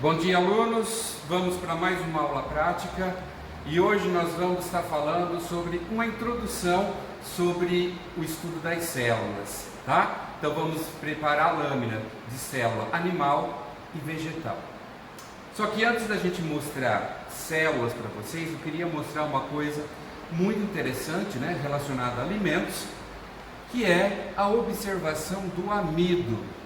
Bom dia, alunos! Vamos para mais uma aula prática e hoje nós vamos estar falando sobre uma introdução sobre o estudo das células, tá? Então vamos preparar a lâmina de célula animal e vegetal. Só que antes da gente mostrar células para vocês, eu queria mostrar uma coisa muito interessante, né, relacionada a alimentos, que é a observação do amido.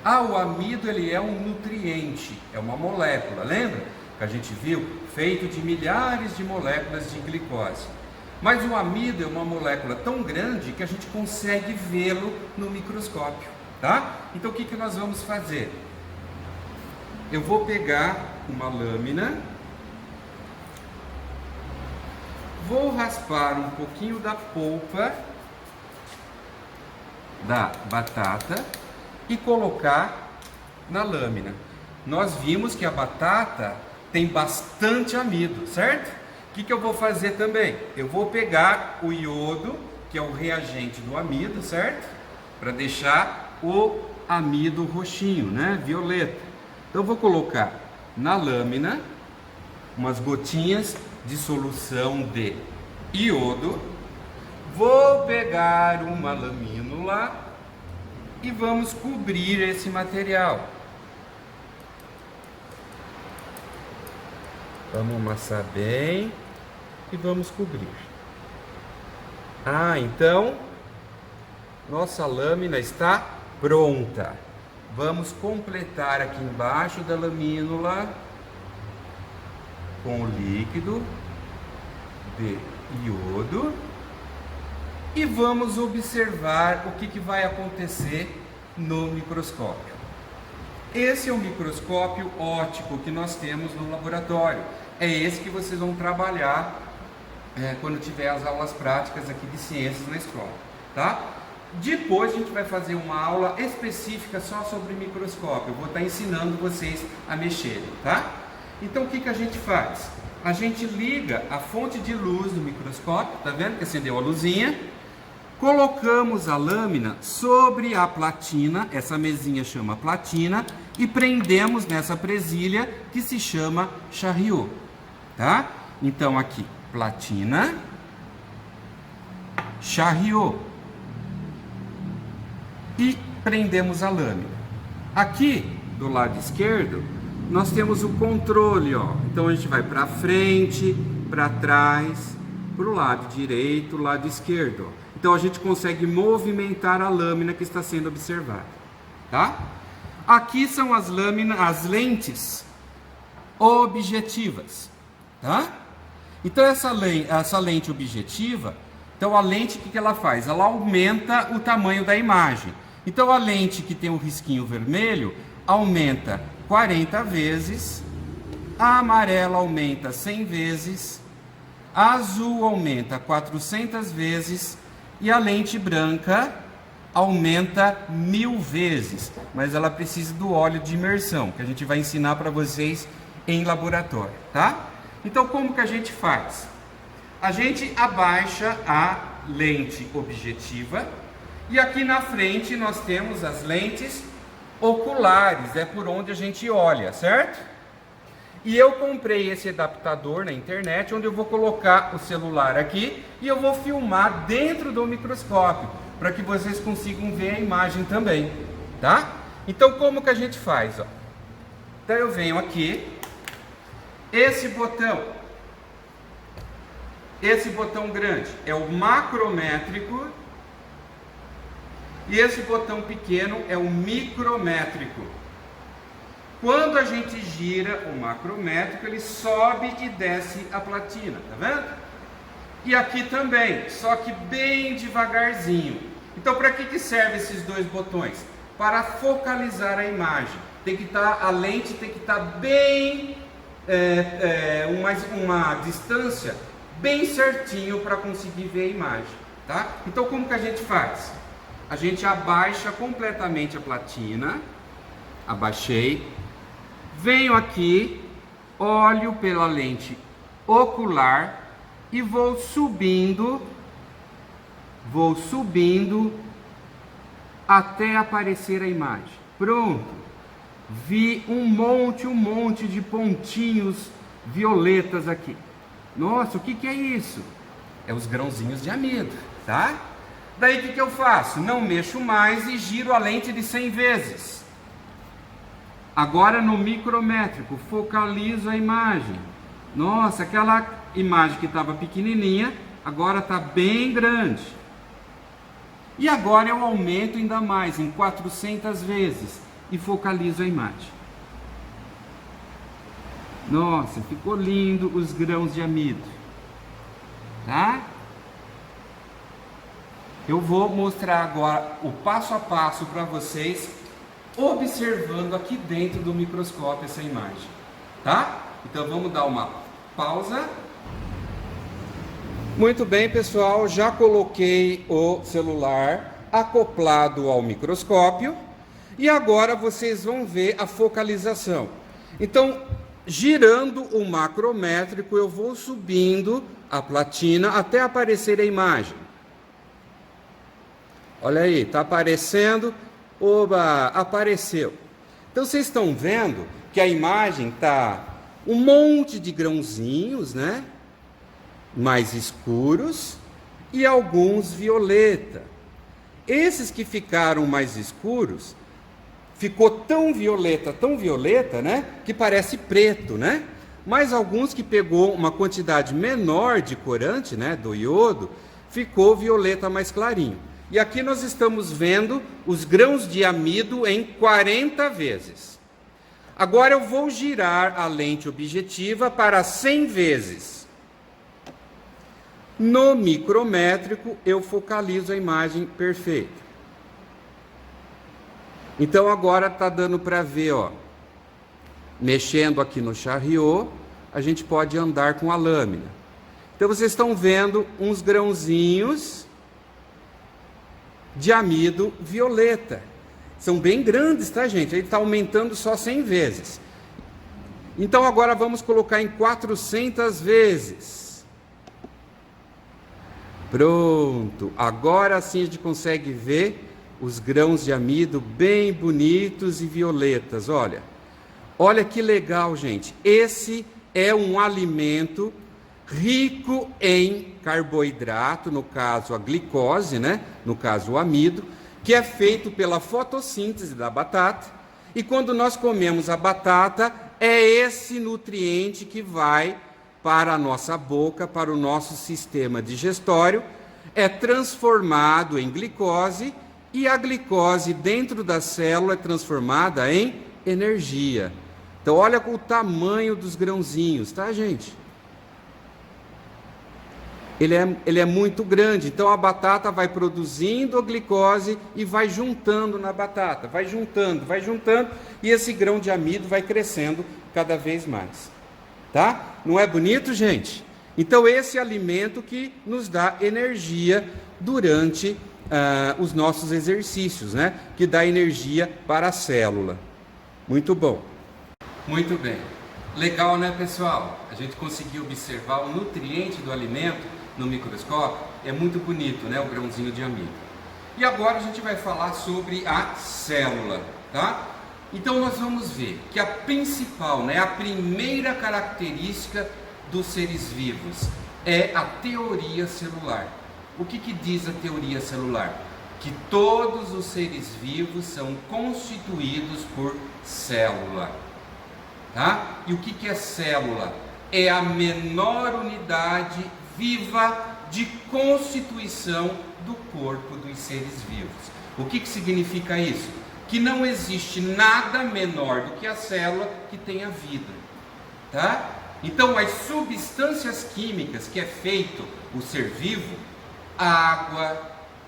O amido ele é um nutriente, é uma molécula, lembra? Que a gente viu, feito de milhares de moléculas de glicose. Mas o amido é uma molécula tão grande que a gente consegue vê-lo no microscópio, tá? Então o que nós vamos fazer? Eu vou pegar uma lâmina, vou raspar um pouquinho da polpa da batata e colocar na lâmina. Nós vimos que a batata tem bastante amido, certo? O que eu vou fazer também? Eu vou pegar o iodo, que é o reagente do amido, certo? Para deixar o amido roxinho, né? Violeta. Então eu vou colocar na lâmina umas gotinhas de solução de iodo. Vou pegar uma lamínula e vamos cobrir esse material. Vamos amassar bem e vamos cobrir. Então nossa lâmina está pronta. Vamos completar aqui embaixo da lamínula com o líquido de iodo. E vamos observar o que vai acontecer no microscópio. Esse é o microscópio óptico que nós temos no laboratório. É esse que vocês vão trabalhar quando tiver as aulas práticas aqui de ciências na escola, tá? Depois a gente vai fazer uma aula específica só sobre microscópio. Eu vou estar ensinando vocês a mexerem, tá? Então o que a gente faz? A gente liga a fonte de luz do microscópio, tá vendo que acendeu a luzinha? Colocamos a lâmina sobre a platina, essa mesinha chama platina, e prendemos nessa presilha que se chama Charriot, tá? Então aqui, platina, Charriot, e prendemos a lâmina. Aqui, do lado esquerdo, nós temos o controle, ó. Então a gente vai para frente, para trás, para o lado direito, lado esquerdo, ó. Então a gente consegue movimentar a lâmina que está sendo observada, tá? Aqui são as lentes objetivas, tá? Então essa lente objetiva, então a lente, o que ela faz? Ela aumenta o tamanho da imagem. Então a lente que tem o risquinho vermelho aumenta 40 vezes, a amarela aumenta 100 vezes, a azul aumenta 400 vezes, e a lente branca aumenta 1000 vezes, mas ela precisa do óleo de imersão, que a gente vai ensinar para vocês em laboratório, tá? Então como que a gente faz? A gente abaixa a lente objetiva e aqui na frente nós temos as lentes oculares, é por onde a gente olha, certo? E eu comprei esse adaptador na internet, onde eu vou colocar o celular aqui e eu vou filmar dentro do microscópio, para que vocês consigam ver a imagem também, tá? Então como que a gente faz, ó? Então eu venho aqui, esse botão grande é o macrométrico e esse botão pequeno é o micrométrico. Quando a gente gira o macrométrico, ele sobe e desce a platina, tá vendo? E aqui também, só que bem devagarzinho. Então, para que servem esses dois botões? Para focalizar a imagem. A lente tem que estar bem, uma distância bem certinho para conseguir ver a imagem, tá? Então, como que a gente faz? A gente abaixa completamente a platina, abaixei. Venho aqui, olho pela lente ocular e vou subindo até aparecer a imagem. Pronto. vi um monte de pontinhos violetas aqui. Nossa, o que é isso? É os grãozinhos de amido, tá? Daí o que eu faço? Não mexo mais e giro a lente de 100 vezes. Agora no micrométrico, focalizo a imagem. Nossa, aquela imagem que estava pequenininha, agora está bem grande. E agora eu aumento ainda mais, em 400 vezes, e focalizo a imagem. Nossa, ficou lindo os grãos de amido, tá? Eu vou mostrar agora o passo a passo para vocês, observando aqui dentro do microscópio essa imagem, tá? Então vamos dar uma pausa. Muito bem, pessoal, já coloquei o celular acoplado ao microscópio e agora vocês vão ver a focalização. Então, girando o macrométrico, eu vou subindo a platina até aparecer a imagem. Olha aí, está aparecendo. Oba, apareceu. Então vocês estão vendo que a imagem está um monte de grãozinhos, né? Mais escuros e alguns violeta. Esses que ficaram mais escuros, ficou tão violeta, né? Que parece preto, né? Mas alguns que pegou uma quantidade menor de corante, né? Do iodo, ficou violeta mais clarinho. E aqui nós estamos vendo os grãos de amido em 40 vezes. Agora eu vou girar a lente objetiva para 100 vezes. No micrométrico eu focalizo a imagem perfeita. Então agora está dando para ver, ó, mexendo aqui no Charriot, a gente pode andar com a lâmina. Então vocês estão vendo uns grãozinhos de amido violeta. São bem grandes, tá, gente? Ele está aumentando só 100 vezes. Então agora vamos colocar em 400 vezes. Pronto. Agora sim a gente consegue ver os grãos de amido bem bonitos e violetas. Olha. Olha que legal, gente. Esse é um alimento rico em carboidrato, no caso a glicose, né? No caso o amido, que é feito pela fotossíntese da batata. E quando nós comemos a batata, é esse nutriente que vai para a nossa boca, para o nosso sistema digestório, é transformado em glicose e a glicose dentro da célula é transformada em energia. Então olha o tamanho dos grãozinhos, tá, gente? Ele é muito grande, então a batata vai produzindo a glicose e vai juntando na batata, vai juntando, e esse grão de amido vai crescendo cada vez mais, tá? Não é bonito, gente? Então esse alimento que nos dá energia durante os nossos exercícios, né? Que dá energia para a célula. Muito bom. Muito bem. Legal, né, pessoal? A gente conseguiu observar o nutriente do alimento no microscópio. É muito bonito, né, o grãozinho de amido. E agora a gente vai falar sobre a célula, tá? Então nós vamos ver que a principal, né, a primeira característica dos seres vivos é a teoria celular. O que diz a teoria celular? Que todos os seres vivos são constituídos por célula, tá? E o que é célula? É a menor unidade viva de constituição do corpo dos seres vivos. O que significa isso? Que não existe nada menor do que a célula que tenha vida, tá? Então as substâncias químicas que é feito o ser vivo, água,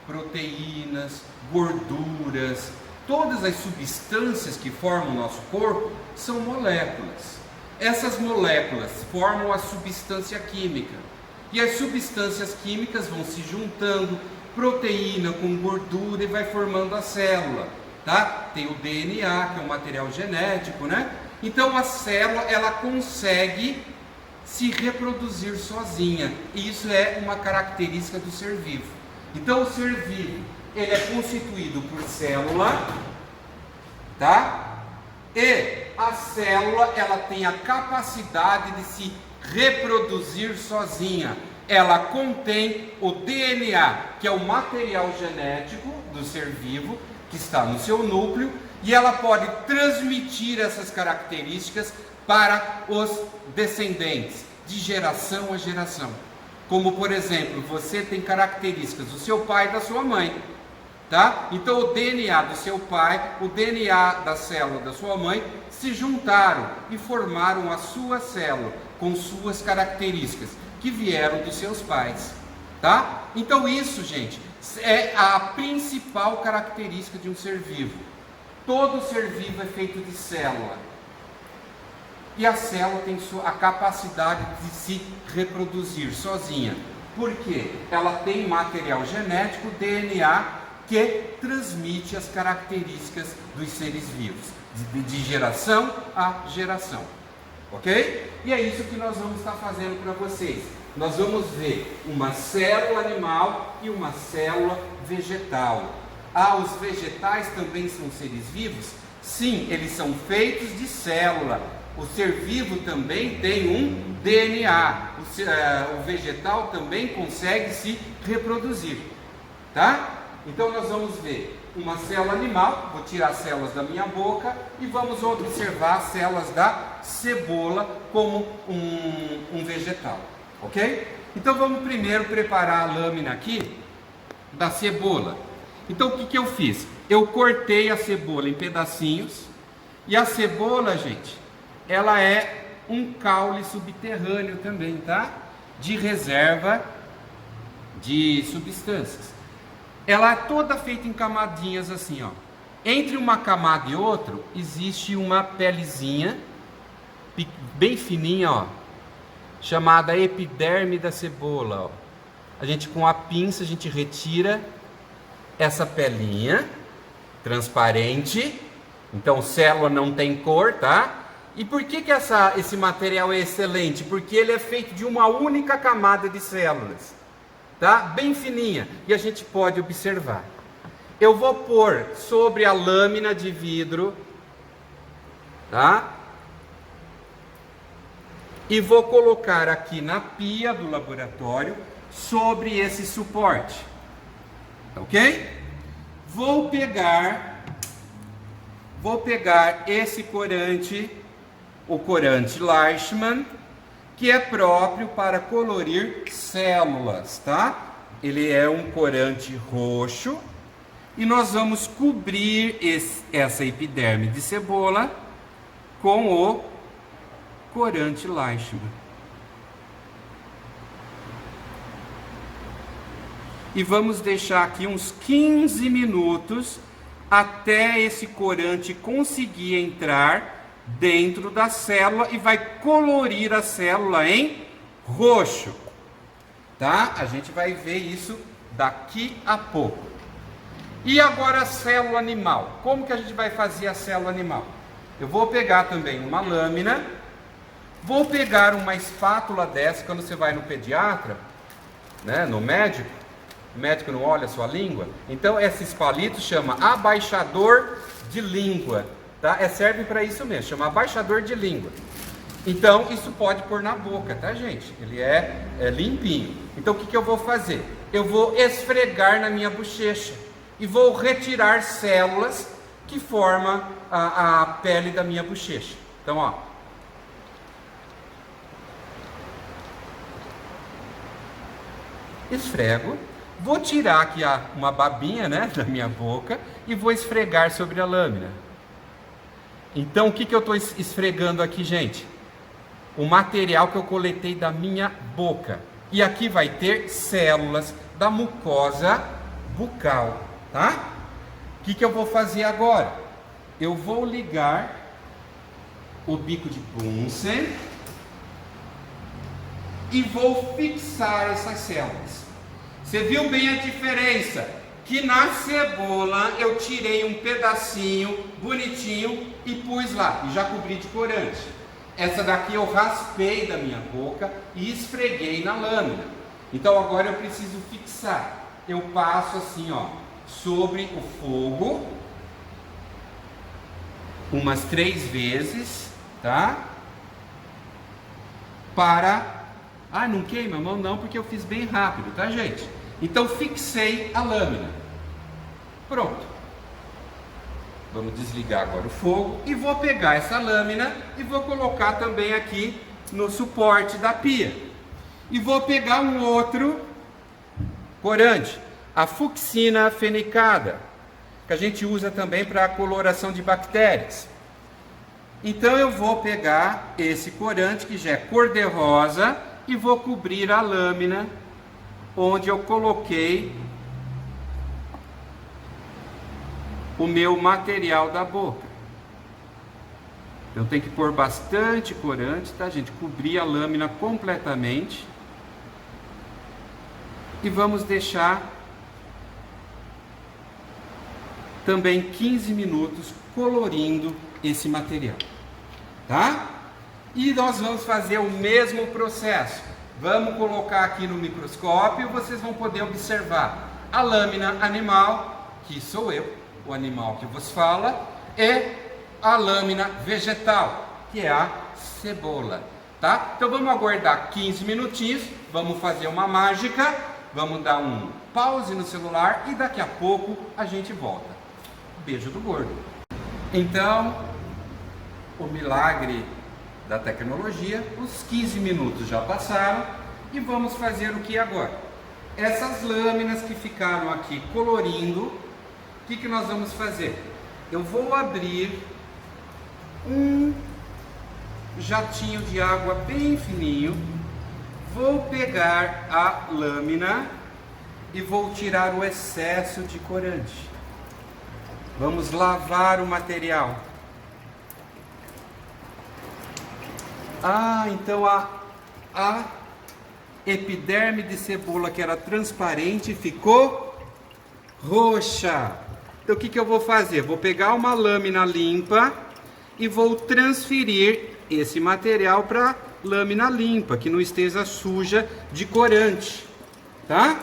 proteínas, gorduras, todas as substâncias que formam o nosso corpo são moléculas. Essas moléculas formam a substância química. E as substâncias químicas vão se juntando, proteína com gordura, e vai formando a célula, tá? Tem o DNA, que é um material genético, né? Então a célula, ela consegue se reproduzir sozinha. E isso é uma característica do ser vivo. Então o ser vivo, ele é constituído por célula, tá? E a célula, ela tem a capacidade de se reproduzir sozinha. Ela contém o DNA, que é o material genético do ser vivo, que está no seu núcleo, e ela pode transmitir essas características para os descendentes, de geração a geração. Como, por exemplo, você tem características do seu pai e da sua mãe, tá? Então o DNA do seu pai, o DNA da célula da sua mãe se juntaram e formaram a sua célula com suas características que vieram dos seus pais, tá? Então isso, gente, é a principal característica de um ser vivo. Todo ser vivo é feito de célula. E a célula tem a capacidade de se reproduzir sozinha. Por quê? Ela tem material genético, DNA, que transmite as características dos seres vivos, de geração a geração. Ok? E é isso que nós vamos estar fazendo para vocês. Nós vamos ver uma célula animal e uma célula vegetal. Ah, os vegetais também são seres vivos? Sim, eles são feitos de célula. O ser vivo também tem um DNA. O vegetal também consegue se reproduzir. Tá? Então nós vamos ver uma célula animal, vou tirar as células da minha boca e vamos observar as células da cebola como um vegetal, ok? Então vamos primeiro preparar a lâmina aqui da cebola. Então o que eu fiz? Eu cortei a cebola em pedacinhos e a cebola, gente, ela é um caule subterrâneo também, tá? De reserva de substâncias. Ela é toda feita em camadinhas assim, ó. Entre uma camada e outra existe uma pelezinha bem fininha, ó, chamada epiderme da cebola, ó. A gente com a pinça a gente retira essa pelinha transparente. Então célula não tem cor, tá? E por que esse material é excelente? Porque ele é feito de uma única camada de células, tá? Bem fininha, e a gente pode observar. Eu vou pôr sobre a lâmina de vidro, tá? E vou colocar aqui na pia do laboratório, sobre esse suporte, ok? Vou pegar esse corante, o corante Leishman, que é próprio para colorir células, tá? Ele é um corante roxo e nós vamos cobrir essa epiderme de cebola com o corante Leishman. E vamos deixar aqui uns 15 minutos até esse corante conseguir entrar dentro da célula e vai colorir a célula em roxo, tá? A gente vai ver isso daqui a pouco. E agora a célula animal. Como que a gente vai fazer a célula animal? Eu vou pegar também uma lâmina, vou pegar uma espátula dessa. Quando você vai no pediatra, né, no médico, o médico não olha a sua língua, então esse palito chama abaixador de língua. Tá? Serve para isso mesmo, chama abaixador de língua. Então isso pode pôr na boca, tá, gente? Ele é limpinho. Então o que eu vou fazer? Eu vou esfregar na minha bochecha e vou retirar células que formam a pele da minha bochecha. Então, ó, esfrego, vou tirar aqui uma babinha, né, da minha boca e vou esfregar sobre a lâmina. Então, o que eu estou esfregando aqui, gente? O material que eu coletei da minha boca. E aqui vai ter células da mucosa bucal, tá? O que eu vou fazer agora? Eu vou ligar o bico de Bunsen e vou fixar essas células. Você viu bem a diferença? Que na cebola eu tirei um pedacinho bonitinho e pus lá, e já cobri de corante. Essa daqui eu raspei da minha boca e esfreguei na lâmina. Então agora eu preciso fixar. Eu passo assim, ó, sobre o fogo, umas 3 vezes, tá? Ah, não queima a mão não, porque eu fiz bem rápido, tá, gente? Então fixei a lâmina. Pronto. Vamos desligar agora o fogo e vou pegar essa lâmina e vou colocar também aqui no suporte da pia. E vou pegar um outro corante, a fucsina fenicada, que a gente usa também para a coloração de bactérias. Então eu vou pegar esse corante que já é cor-de-rosa e vou cobrir a lâmina onde eu coloquei o meu material da boca. Eu tenho que pôr bastante corante, tá, gente? Cobrir a lâmina completamente. E vamos deixar também 15 minutos colorindo esse material, tá? E nós vamos fazer o mesmo processo. Vamos colocar aqui no microscópio, vocês vão poder observar a lâmina animal, que sou eu, o animal que vos fala, e a lâmina vegetal, que é a cebola, tá? Então vamos aguardar 15 minutinhos, vamos fazer uma mágica, vamos dar um pause no celular e daqui a pouco a gente volta. Beijo do gordo. Então, o milagre da tecnologia, os 15 minutos já passaram e vamos fazer o que agora? Essas lâminas que ficaram aqui colorindo, o que nós vamos fazer? Eu vou abrir um jatinho de água bem fininho, vou pegar a lâmina e vou tirar o excesso de corante. Vamos lavar o material. Ah, então a epiderme de cebola que era transparente ficou roxa. Então o que eu vou fazer? Vou pegar uma lâmina limpa e vou transferir esse material para lâmina limpa, que não esteja suja de corante, tá?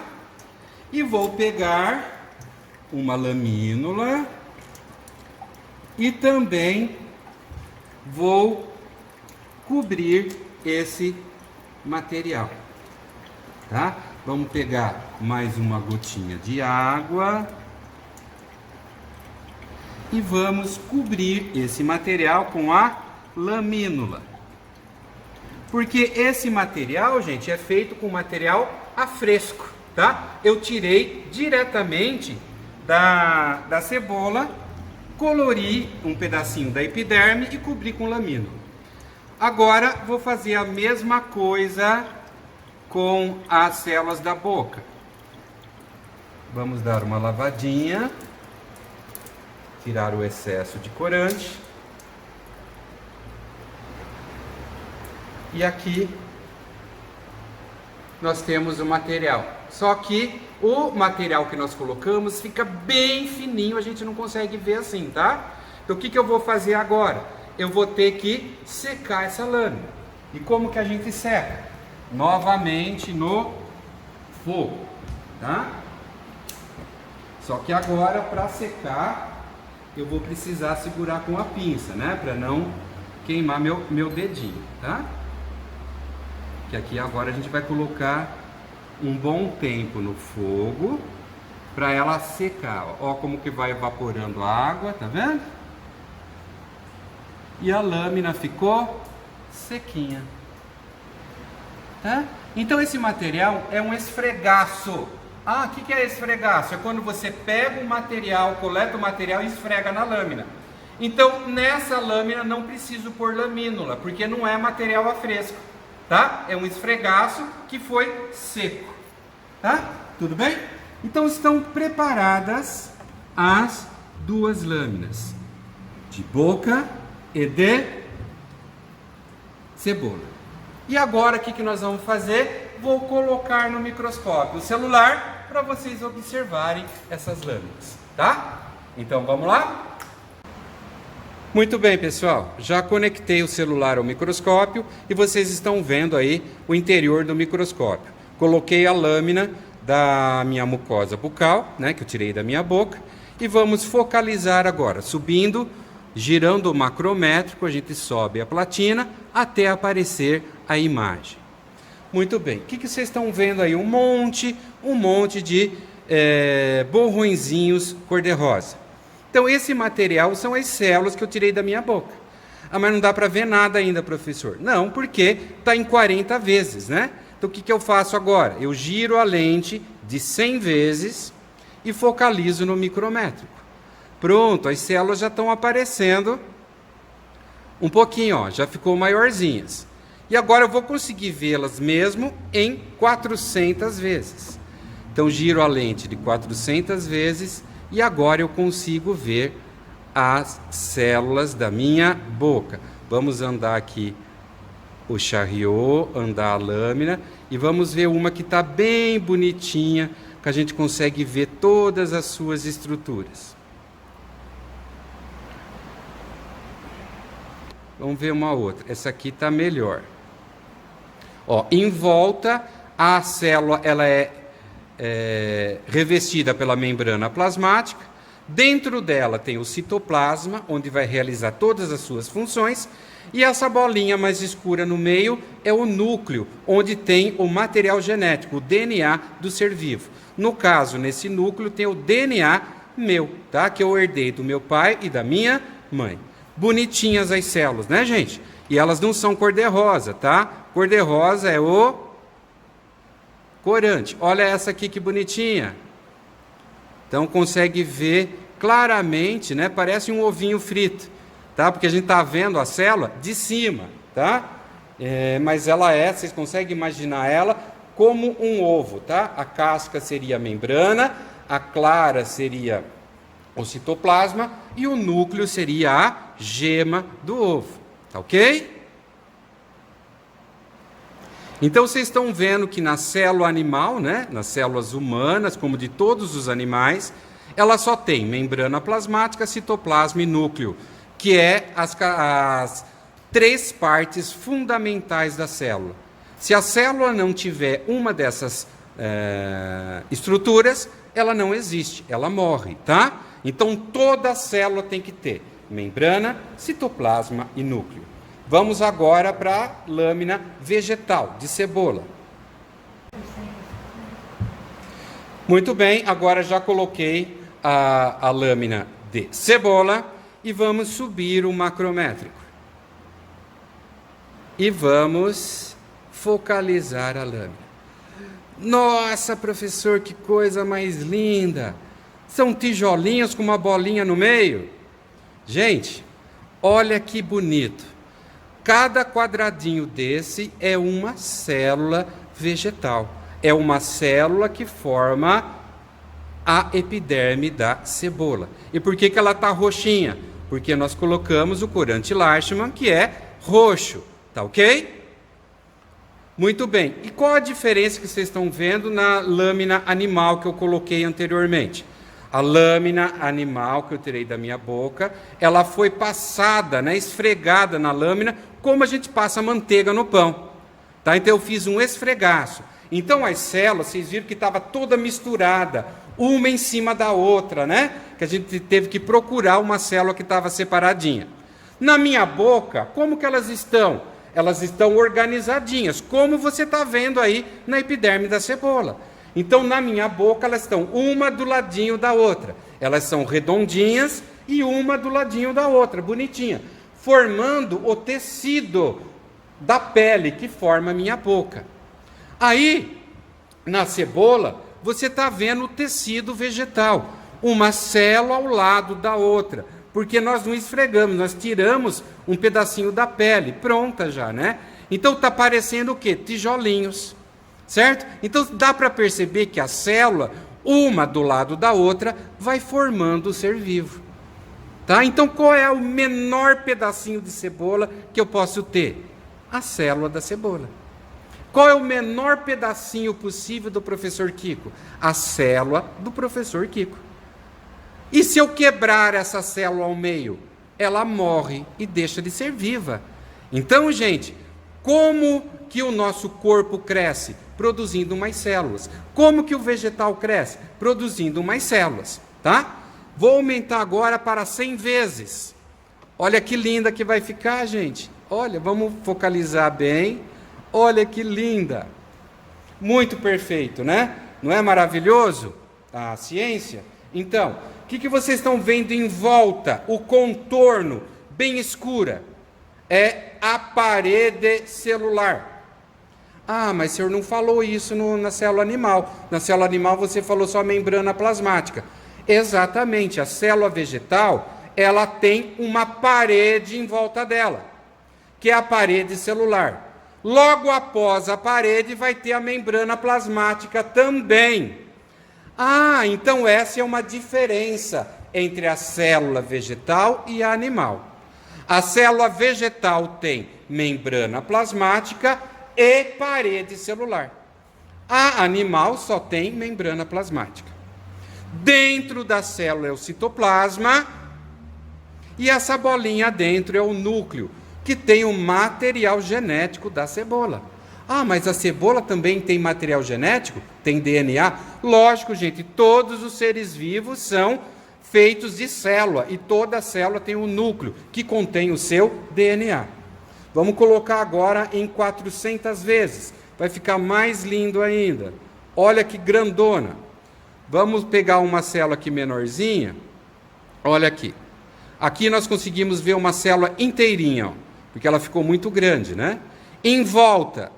E vou pegar uma lamínula e também vou cobrir esse material, tá? Vamos pegar mais uma gotinha de água e vamos cobrir esse material com a lamínula. Porque esse material, gente, é feito com material a fresco, tá? Eu tirei diretamente da cebola, colori um pedacinho da epiderme e cobri com lamínula. Agora vou fazer a mesma coisa com as células da boca. Vamos dar uma lavadinha, tirar o excesso de corante. E aqui nós temos o material. Só que o material que nós colocamos fica bem fininho, a gente não consegue ver assim, tá? Então o que eu vou fazer agora? Eu vou ter que secar essa lâmina. E como que a gente seca? Novamente no fogo, tá? Só que agora, para secar, eu vou precisar segurar com a pinça, né? Para não queimar meu dedinho, tá? Que aqui agora a gente vai colocar um bom tempo no fogo para ela secar. Ó como que vai evaporando a água, tá vendo? E a lâmina ficou sequinha, tá? Então esse material é um esfregaço. Ah, o que é esfregaço? É quando você pega o material, coleta o material e esfrega na lâmina. Então nessa lâmina não preciso pôr lamínula, porque não é material a fresco, tá? É um esfregaço que foi seco, tá? Tudo bem? Então estão preparadas as duas lâminas de boca e de cebola. E agora o que nós vamos fazer? Vou colocar no microscópio o celular para vocês observarem essas lâminas, tá? Então vamos lá? Muito bem, pessoal, já conectei o celular ao microscópio e vocês estão vendo aí o interior do microscópio. Coloquei a lâmina da minha mucosa bucal, né, que eu tirei da minha boca, e vamos focalizar agora, subindo girando o macrométrico, a gente sobe a platina até aparecer a imagem. Muito bem, o que vocês estão vendo aí? Um monte de borrõezinhos cor-de-rosa. Então, esse material são as células que eu tirei da minha boca. Ah, mas não dá para ver nada ainda, professor. Não, porque está em 40 vezes, né? Então, o que eu faço agora? Eu giro a lente de 100 vezes e focalizo no micrométrico. Pronto, as células já estão aparecendo um pouquinho, ó, já ficou maiorzinhas. E agora eu vou conseguir vê-las mesmo em 400 vezes. Então, giro a lente de 400 vezes e agora eu consigo ver as células da minha boca. Vamos andar aqui o Charriot, andar a lâmina e vamos ver uma que está bem bonitinha, que a gente consegue ver todas as suas estruturas. Vamos ver uma outra. Essa aqui está melhor. Ó, em volta, a célula ela é revestida pela membrana plasmática. Dentro dela tem o citoplasma, onde vai realizar todas as suas funções. E essa bolinha mais escura no meio é o núcleo, onde tem o material genético, o DNA do ser vivo. No caso, nesse núcleo tem o DNA meu, tá? Que eu herdei do meu pai e da minha mãe. Bonitinhas as células, né, gente? E elas não são cor-de-rosa, tá? Cor-de-rosa é o corante. Olha essa aqui que bonitinha. Então consegue ver claramente, né? Parece um ovinho frito, tá? Porque a gente está vendo a célula de cima, tá? Mas ela vocês conseguem imaginar ela como um ovo, tá? A casca seria a membrana, a clara seria o citoplasma e o núcleo seria a gema do ovo, tá ok? Então, vocês estão vendo que na célula animal, né, nas células humanas, como de todos os animais, ela só tem membrana plasmática, citoplasma e núcleo, que é as três partes fundamentais da célula. Se a célula não tiver uma dessas estruturas, ela não existe, ela morre, tá? Então, toda célula tem que ter membrana, citoplasma e núcleo. Vamos agora para a lâmina vegetal de cebola. Muito bem, agora já coloquei a lâmina de cebola e vamos subir o macrométrico. E vamos focalizar a lâmina. Nossa, professor, que coisa mais linda! São tijolinhos com uma bolinha no meio. Gente, olha que bonito. Cada quadradinho desse é uma célula vegetal. É uma célula que forma a epiderme da cebola. E por que ela está roxinha? Porque nós colocamos o corante Larchman, que é roxo. Tá ok? Muito bem. E qual a diferença que vocês estão vendo na lâmina animal que eu coloquei anteriormente? A lâmina animal que eu tirei da minha boca, ela foi passada, né, esfregada na lâmina, como a gente passa manteiga no pão. Tá? Então eu fiz um esfregaço. Então as células, vocês viram que estava toda misturada, uma em cima da outra, né? Que a gente teve que procurar uma célula que estava separadinha. Na minha boca, como que elas estão? Elas estão organizadinhas, como você está vendo aí na epiderme da cebola. Então, na minha boca, elas estão uma do ladinho da outra. Elas são redondinhas e uma do ladinho da outra, bonitinha, formando o tecido da pele que forma a minha boca. Aí, na cebola, você está vendo o tecido vegetal, uma célula ao lado da outra, porque nós não esfregamos, nós tiramos um pedacinho da pele, pronta já, né? Então, está parecendo o quê? Tijolinhos. Certo? Então dá para perceber que a célula, uma do lado da outra, vai formando o ser vivo. Tá? Então qual é o menor pedacinho de cebola que eu posso ter? A célula da cebola. Qual é o menor pedacinho possível do professor Kiko? A célula do professor Kiko. E se eu quebrar essa célula ao meio? Ela morre e deixa de ser viva. Então, gente, como que o nosso corpo cresce? Produzindo mais células. Como que o vegetal cresce? Produzindo mais células, tá? Vou aumentar agora para 100 vezes. Olha que linda que vai ficar, gente. Olha, vamos focalizar bem. Olha que linda. Muito perfeito, né? Não é maravilhoso a ciência? Então, o que vocês estão vendo em volta? O contorno bem escura. É a parede celular. Ah, mas o senhor não falou isso na célula animal. Na célula animal você falou só a membrana plasmática. Exatamente, a célula vegetal, ela tem uma parede em volta dela, que é a parede celular. Logo após a parede vai ter a membrana plasmática também. Ah, então essa é uma diferença entre a célula vegetal e a animal. A célula vegetal tem membrana plasmática e parede celular. A animal só tem membrana plasmática. Dentro da célula é o citoplasma e essa bolinha dentro é o núcleo, que tem o material genético da cebola. Ah, mas a cebola também tem material genético? Tem DNA? Lógico, gente, todos os seres vivos são feitos de célula e toda célula tem um núcleo que contém o seu DNA. Vamos colocar agora em 400 vezes, vai ficar mais lindo ainda. Olha que grandona. Vamos pegar uma célula aqui menorzinha. Olha aqui. Aqui nós conseguimos ver uma célula inteirinha, ó, porque ela ficou muito grande, né? Em volta,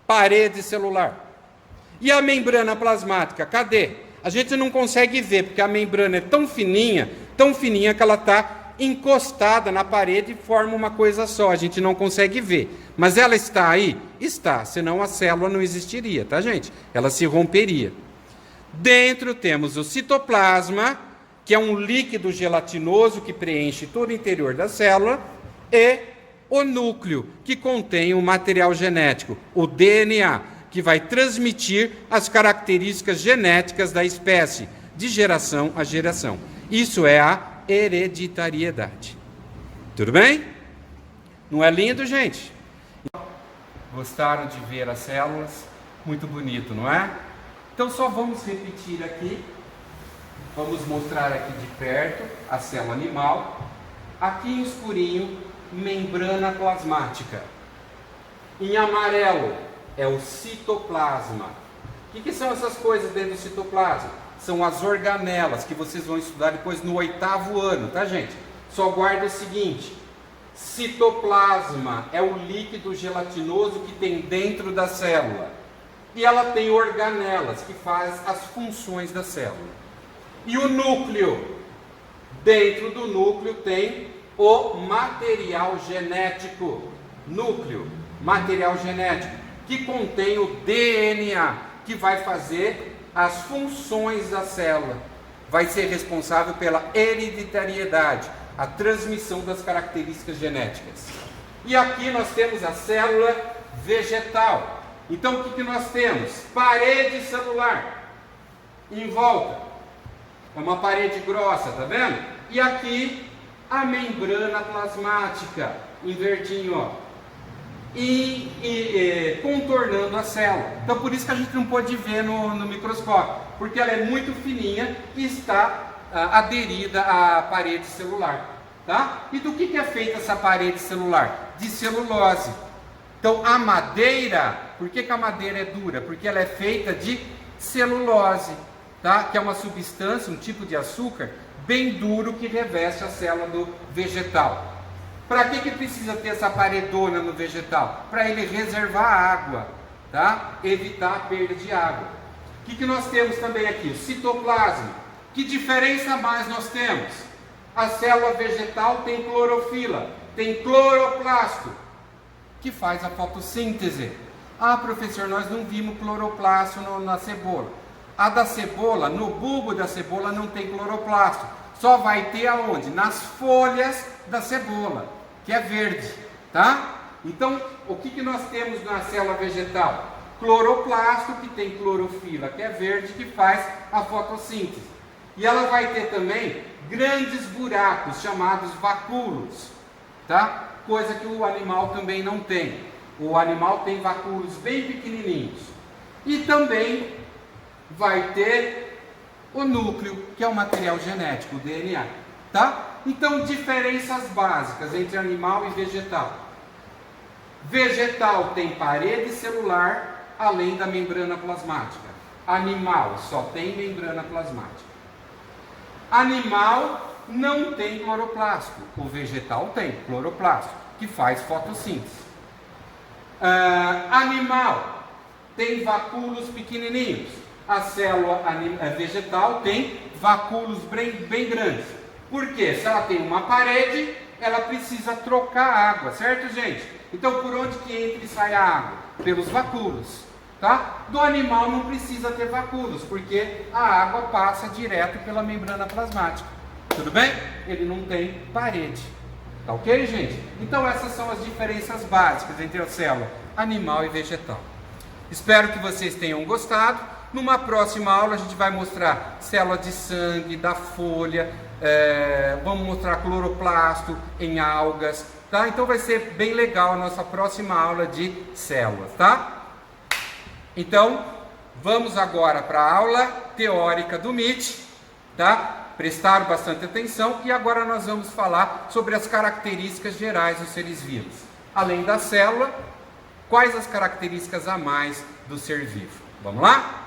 parede celular. E a membrana plasmática, cadê? A gente não consegue ver, porque a membrana é tão fininha que ela está encostada na parede e forma uma coisa só. A gente não consegue ver. Mas ela está aí? Está, senão a célula não existiria, tá, gente? Ela se romperia. Dentro temos o citoplasma, que é um líquido gelatinoso que preenche todo o interior da célula, e o núcleo, que contém o material genético, o DNA, que vai transmitir as características genéticas da espécie, de geração a geração. Isso é a hereditariedade. Tudo bem? Não é lindo, gente? Gostaram de ver as células? Muito bonito, não é? Então só vamos repetir aqui. Vamos mostrar aqui de perto a célula animal. Aqui em escurinho, membrana plasmática. Em amarelo é o citoplasma. O que são essas coisas dentro do citoplasma? São as organelas, que vocês vão estudar depois no 8º ano, tá, gente? Só guarda o seguinte: citoplasma é o líquido gelatinoso que tem dentro da célula. E ela tem organelas, que faz as funções da célula. E o núcleo? Dentro do núcleo tem o material genético. Núcleo, material genético, que contém o DNA, que vai fazer as funções da célula. Vai ser responsável pela hereditariedade, a transmissão das características genéticas. E aqui nós temos a célula vegetal. Então o que nós temos? Parede celular. Em volta é uma parede grossa, tá vendo? E aqui a membrana plasmática, em verdinho, ó. E contornando a célula. Então por isso que a gente não pode ver no microscópio, porque ela é muito fininha e está aderida à parede celular, tá? E do que é feita essa parede celular? De celulose. Então a madeira, por que a madeira é dura? Porque ela é feita de celulose, tá? Que é uma substância, um tipo de açúcar bem duro que reveste a célula do vegetal. Para que precisa ter essa paredona no vegetal? Para ele reservar água, tá? Evitar a perda de água. O que nós temos também aqui? O citoplasma. Que diferença mais nós temos? A célula vegetal tem clorofila, tem cloroplasto, que faz a fotossíntese. Ah, professor, nós não vimos cloroplasto na cebola. A da cebola, no bulbo da cebola não tem cloroplasto. Só vai ter aonde? Nas folhas da cebola, que é verde, tá? Então, o que nós temos na célula vegetal? Cloroplasto, que tem clorofila, que é verde, que faz a fotossíntese. E ela vai ter também grandes buracos, chamados vacúolos, tá? Coisa que o animal também não tem. O animal tem vacúolos bem pequenininhos. E também vai ter o núcleo, que é o material genético, o DNA, tá? Então, diferenças básicas entre animal e vegetal. Vegetal tem parede celular, além da membrana plasmática. Animal só tem membrana plasmática. Animal não tem cloroplasto. O vegetal tem cloroplasto, que faz fotossíntese. Animal tem vacúolos pequenininhos. A célula vegetal tem vacúolos bem grandes. Por quê? Se ela tem uma parede, ela precisa trocar água, certo, gente? Então, por onde que entra e sai a água? Pelos vacúolos, tá? Do animal não precisa ter vacúolos, porque a água passa direto pela membrana plasmática. Tudo bem? Ele não tem parede. Tá ok, gente? Então, essas são as diferenças básicas entre a célula animal e vegetal. Espero que vocês tenham gostado. Numa próxima aula, a gente vai mostrar célula de sangue, da folha, vamos mostrar cloroplasto em algas, tá? Então vai ser bem legal a nossa próxima aula de células, tá? Então, vamos agora para a aula teórica do MIT, tá? Prestaram bastante atenção e agora nós vamos falar sobre as características gerais dos seres vivos. Além da célula, quais as características a mais do ser vivo? Vamos lá?